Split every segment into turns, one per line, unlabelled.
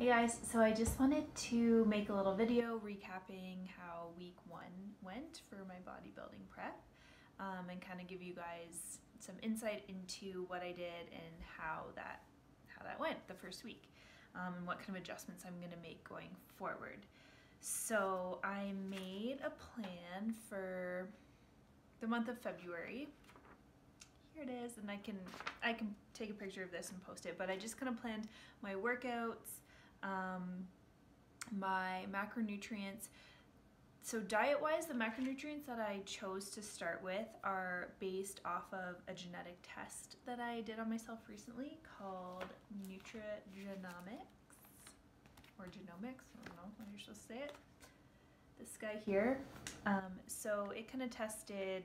Hey guys, so I just wanted to make a little video recapping how week 1 went for my bodybuilding prep and kind of give you guys some insight into what I did and how that went the first week and what kind of adjustments I'm going to make going forward. So I made a plan for the month of February. Here it is, and I can take a picture of this and post it, but I just kind of planned my workouts, my macronutrients. So diet-wise, the macronutrients that I chose to start with are based off of a genetic test that I did on myself recently called Nutrigenomix, or Genomics, I don't know how you're supposed to say it. This guy here. So it kind of tested,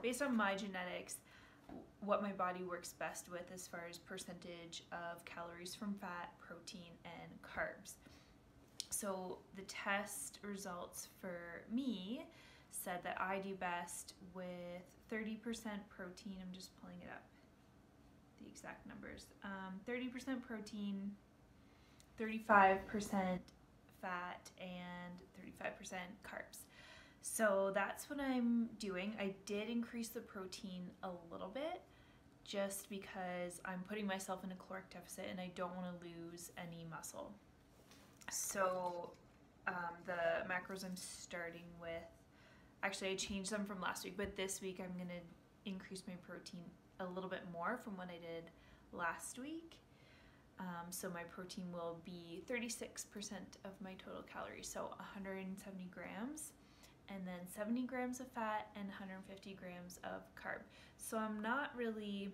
based on my genetics, what my body works best with as far as percentage of calories from fat, protein, and carbs. So the test results for me said that I do best with 30% protein. I'm just pulling it up, the exact numbers. 30% protein, 35% fat, and 35% carbs. So that's what I'm doing. I did increase the protein a little bit just because I'm putting myself in a caloric deficit and I don't want to lose any muscle. So the macros I'm starting with, actually I changed them from last week, but this week I'm going to increase my protein a little bit more from what I did last week. So my protein will be 36% of my total calories, so 170 grams. And then 70 grams of fat and 150 grams of carb. So I'm not really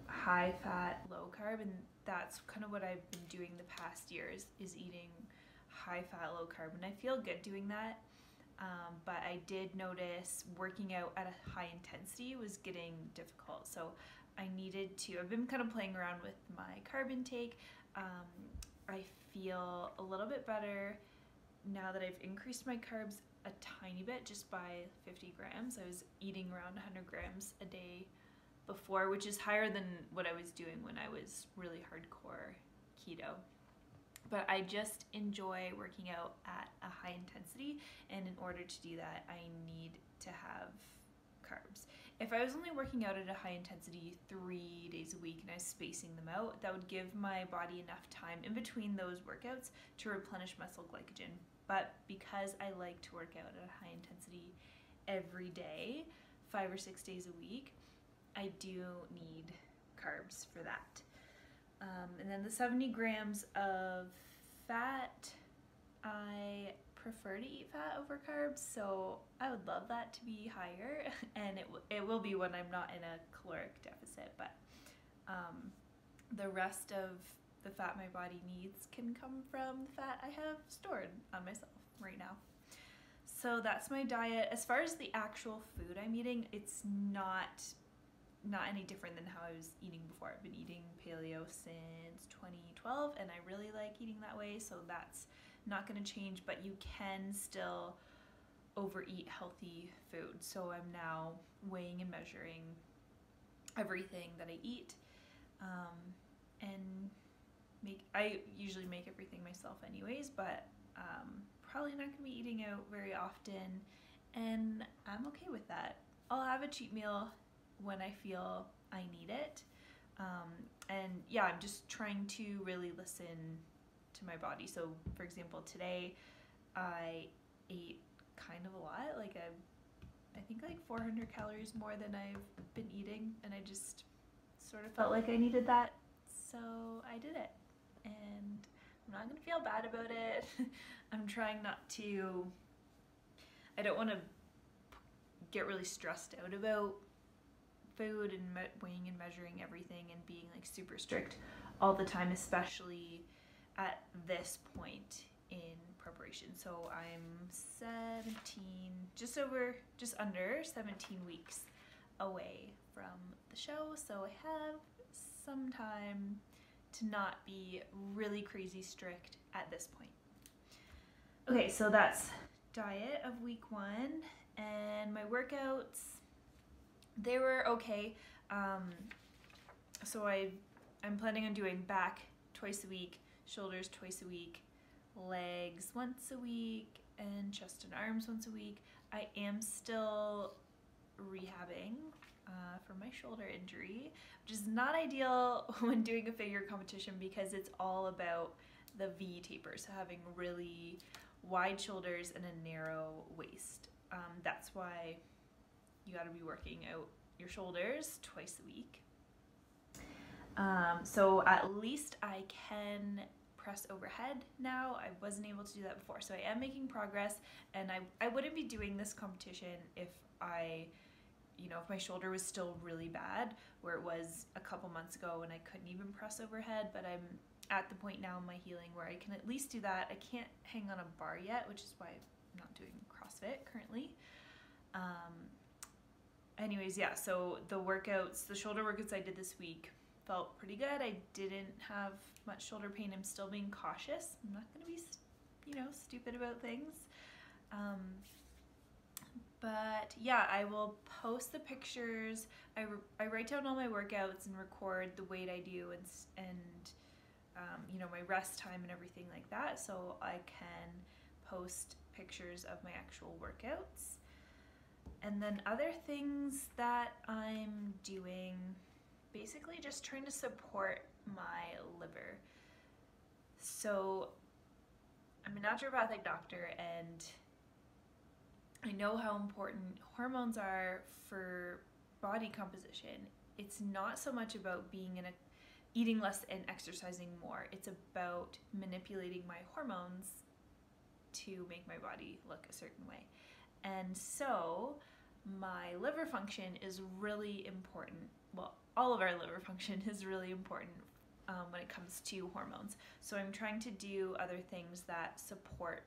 high fat, low carb, and that's kind of what I've been doing the past years, is eating high fat, low carb, and I feel good doing that. But I did notice working out at a high intensity was getting difficult. So I've been kind of playing around with my carb intake. I feel a little bit better now that I've increased my carbs a tiny bit, just by 50 grams. I was eating around 100 grams a day before, which is higher than what I was doing when I was really hardcore keto. But I just enjoy working out at a high intensity, and in order to do that, I need to have carbs. If I was only working out at a high intensity 3 days a week and I was spacing them out, that would give my body enough time in between those workouts to replenish muscle glycogen. But because I like to work out at a high intensity every day, 5 or 6 days a week, I do need carbs for that. And then the 70 grams of fat, I prefer to eat fat over carbs, so I would love that to be higher, and it will be when I'm not in a caloric deficit, but the rest of the fat my body needs can come from the fat I have stored on myself right now. So that's my diet. As far as the actual food I'm eating, it's not any different than how I was eating before. I've been eating paleo since 2012 and I really like eating that way, so that's not going to change, but you can still overeat healthy food. So I'm now weighing and measuring everything that I eat, and I usually make everything myself anyways, but probably not going to be eating out very often, and I'm okay with that. I'll have a cheat meal when I feel I need it, and yeah, I'm just trying to really listen to my body. So for example, today I ate kind of a lot, like I think like 400 calories more than I've been eating, and I just sort of felt like I needed that, so I did it, and I'm not gonna feel bad about it. I'm trying not to, I don't want to get really stressed out about food and weighing and measuring everything and being like super strict all the time, especially at this point in preparation. So I'm just under 17 weeks away from the show, so I have some time to not be really crazy strict at this point. Okay, so that's diet of week 1, and my workouts, they were okay. So I I'm planning on doing back twice a week, shoulders twice a week, legs once a week, and chest and arms once a week. I am still rehabbing for my shoulder injury, which is not ideal when doing a figure competition because it's all about the V taper, so having really wide shoulders and a narrow waist. That's why you got to be working out your shoulders twice a week. So at least I can press overhead now. I wasn't able to do that before, so I am making progress, and I wouldn't be doing this competition if if my shoulder was still really bad, where it was a couple months ago and I couldn't even press overhead. But I'm at the point now in my healing where I can at least do that. I can't hang on a bar yet, which is why I'm not doing CrossFit currently. Anyways, yeah, so the shoulder workouts I did this week felt pretty good. I didn't have much shoulder pain. I'm still being cautious. I'm not going to be, stupid about things. But yeah, I will post the pictures. I write down all my workouts and record the weight I do and my rest time and everything like that, so I can post pictures of my actual workouts. And then other things that I'm doing, basically just trying to support my liver. So I'm a naturopathic doctor, and I know how important hormones are for body composition. It's not so much about eating less and exercising more. It's about manipulating my hormones to make my body look a certain way. And so my liver function is really important. Well, all of our liver function is really important when it comes to hormones. So I'm trying to do other things that support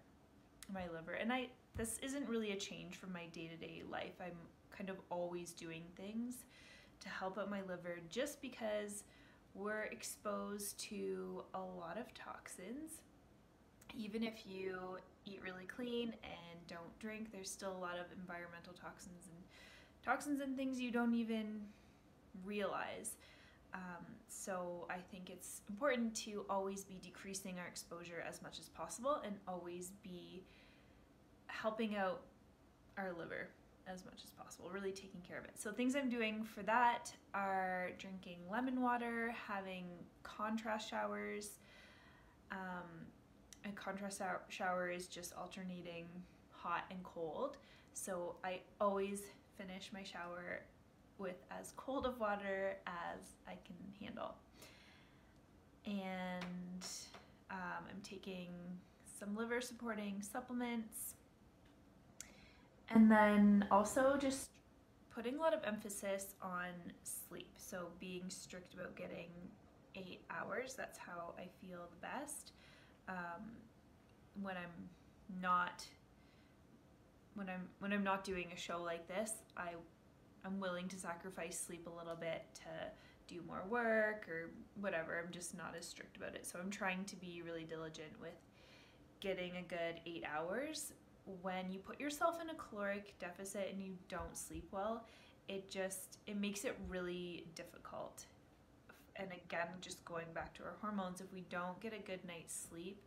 my liver. And this isn't really a change from my day-to-day life. I'm kind of always doing things to help out my liver, just because we're exposed to a lot of toxins. Even if you eat really clean and don't drink, there's still a lot of environmental toxins and things you don't even realize. So I think it's important to always be decreasing our exposure as much as possible, and always be helping out our liver as much as possible, really taking care of it. So things I'm doing for that are drinking lemon water, having contrast showers. A contrast shower is just alternating hot and cold. So I always finish my shower with as cold of water as I can handle. And I'm taking some liver supporting supplements. And then also just putting a lot of emphasis on sleep. So being strict about getting 8 hours. That's how I feel the best. When I'm not doing a show like this, I'm willing to sacrifice sleep a little bit to do more work or whatever. I'm just not as strict about it. So I'm trying to be really diligent with getting a good 8 hours. When you put yourself in a caloric deficit and you don't sleep well, it makes it really difficult. And again, just going back to our hormones, if we don't get a good night's sleep,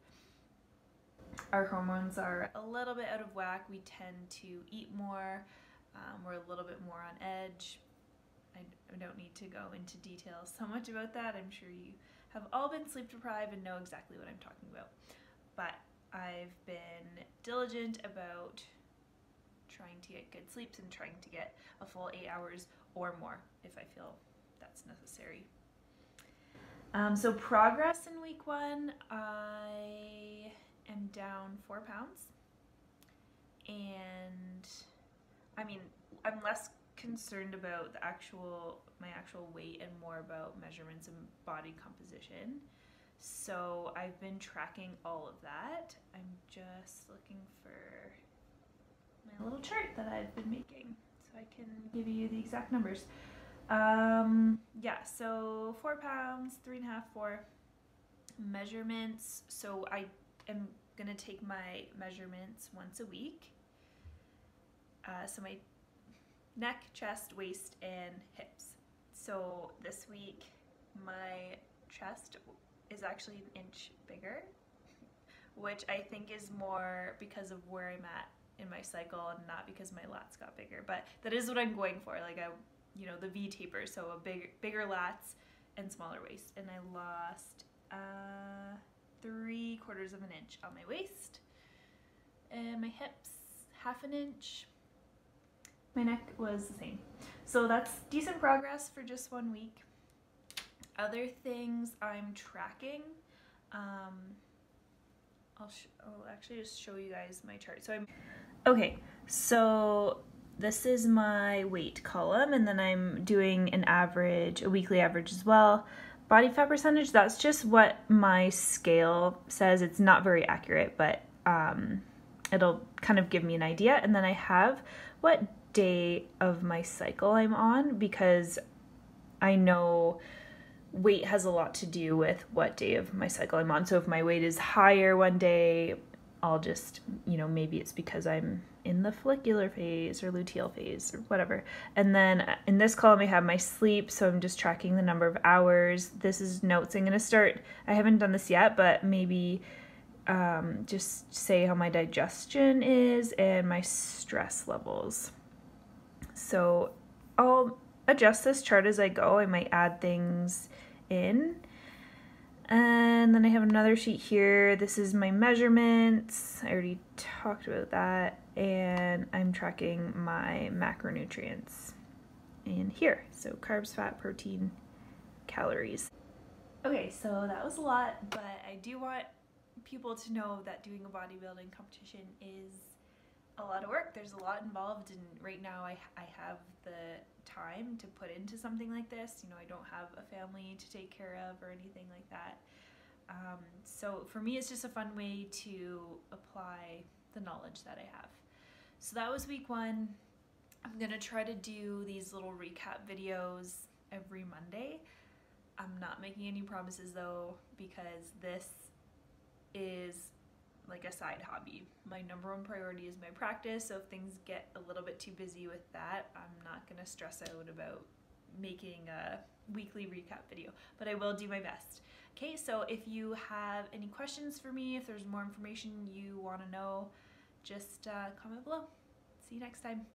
our hormones are a little bit out of whack. We tend to eat more. We're a little bit more on edge. I don't need to go into detail so much about that. I'm sure you have all been sleep deprived and know exactly what I'm talking about. But I've been diligent about trying to get good sleeps and trying to get a full 8 hours or more if I feel that's necessary. So progress in week 1, I am down 4 pounds. And I mean, I'm less concerned about my actual weight and more about measurements and body composition. So I've been tracking all of that. I'm just looking for my little chart that I've been making so I can give you the exact numbers. Yeah, so 4 pounds, 3.5, 4 measurements. So I am gonna take my measurements once a week. So my neck, chest, waist, and hips. So this week my chest is actually an inch bigger, which I think is more because of where I'm at in my cycle and not because my lats got bigger. But that is what I'm going for, like the V taper, so a bigger lats and smaller waist. And I lost 3/4 of an inch on my waist, and my hips 1/2 inch. My neck was the same. So that's decent progress for just 1 week. Other things I'm tracking, I'll actually just show you guys my chart. So this is my weight column, and then I'm doing an average, a weekly average as well. Body fat percentage, that's just what my scale says. It's not very accurate, but it'll kind of give me an idea. And then I have what day of my cycle I'm on, because I know weight has a lot to do with what day of my cycle I'm on. So if my weight is higher one day, I'll just, maybe it's because I'm in the follicular phase or luteal phase or whatever. And then in this column I have my sleep, so I'm just tracking the number of hours. This is notes. I'm going to start, I haven't done this yet, but maybe just say how my digestion is and my stress levels. So I'll adjust this chart as I go. I might add things in. And then I have another sheet here. This is my measurements. I already talked about that. And I'm tracking my macronutrients in here. So carbs, fat, protein, calories. Okay, so that was a lot, but I do want people to know that doing a bodybuilding competition is a lot of work. There's a lot involved, and right now I have the time to put into something like this. I don't have a family to take care of or anything like that. So for me, it's just a fun way to apply the knowledge that I have. So that was week 1. I'm gonna try to do these little recap videos every Monday. I'm not making any promises though, because this is like a side hobby. My number 1 priority is my practice, so if things get a little bit too busy with that, I'm not gonna stress out about making a weekly recap video, but I will do my best. Okay, so if you have any questions for me, if there's more information you want to know, just comment below. See you next time.